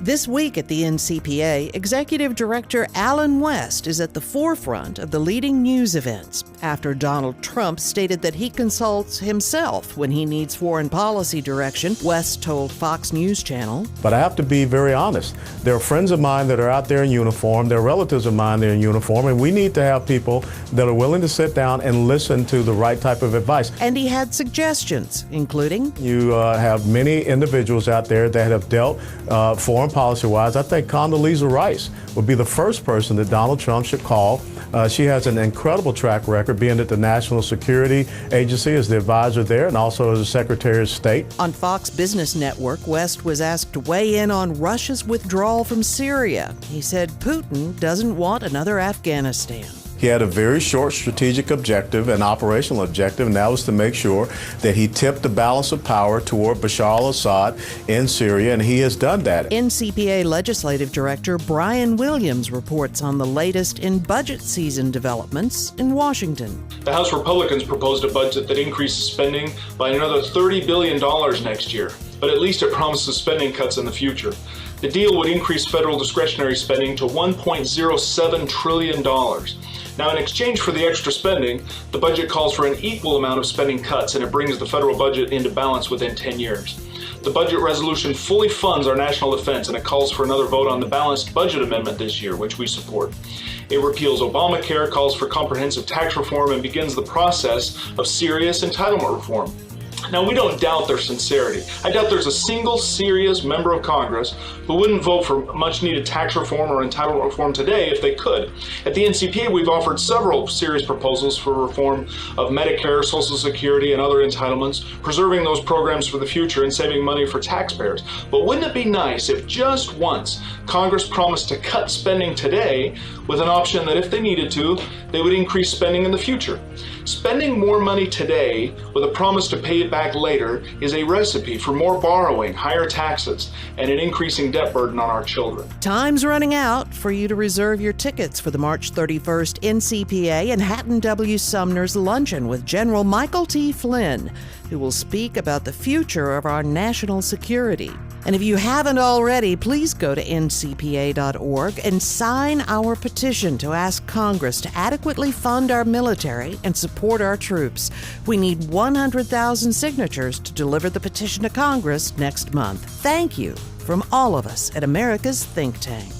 This week at the NCPA, Executive Director Alan West is at the forefront of the leading news events after Donald Trump stated that he consults himself when he needs foreign policy direction, West told Fox News Channel. But I have to be very honest. There are friends of mine that are out there in uniform. There are relatives of mine that are in uniform, and we need to have people that are willing to sit down and listen to the right type of advice. And he had suggestions, including... You have many individuals out there that have dealt foreign policy-wise. I think Condoleezza Rice would be the first person that Donald Trump should call. She has an incredible track record being at the National Security Agency as the advisor there and also as the Secretary of State. On Fox Business Network, West was asked to weigh in on Russia's withdrawal from Syria. He said Putin doesn't want another Afghanistan. He had a very short strategic objective and operational objective, and that was to make sure that he tipped the balance of power toward Bashar al-Assad in Syria, and he has done that. NCPA Legislative Director Brian Williams reports on the latest in budget season developments in Washington. The House Republicans proposed a budget that increases spending by another $30 billion next year, but at least it promises spending cuts in the future. The deal would increase federal discretionary spending to $1.07 trillion. Now, in exchange for the extra spending, the budget calls for an equal amount of spending cuts, and it brings the federal budget into balance within 10 years. The budget resolution fully funds our national defense, and it calls for another vote on the balanced budget amendment this year, which we support. It repeals Obamacare, calls for comprehensive tax reform, and begins the process of serious entitlement reform. Now, we don't doubt their sincerity. I doubt there's a single serious member of Congress who wouldn't vote for much-needed tax reform or entitlement reform today if they could. At the NCPA, we've offered several serious proposals for reform of Medicare, Social Security, and other entitlements, preserving those programs for the future and saving money for taxpayers. But wouldn't it be nice if just once Congress promised to cut spending today with an option that if they needed to, they would increase spending in the future? Spending more money today with a promise to pay it back later is a recipe for more borrowing, higher taxes, and an increasing debt burden on our children. Time's running out for you to reserve your tickets for the March 31st NCPA and Hatton W. Sumner's luncheon with General Michael T. Flynn, who will speak about the future of our national security. And if you haven't already, please go to ncpa.org and sign our petition to ask Congress to adequately fund our military and support our troops. We need 100,000 signatures to deliver the petition to Congress next month. Thank you from all of us at America's Think Tank.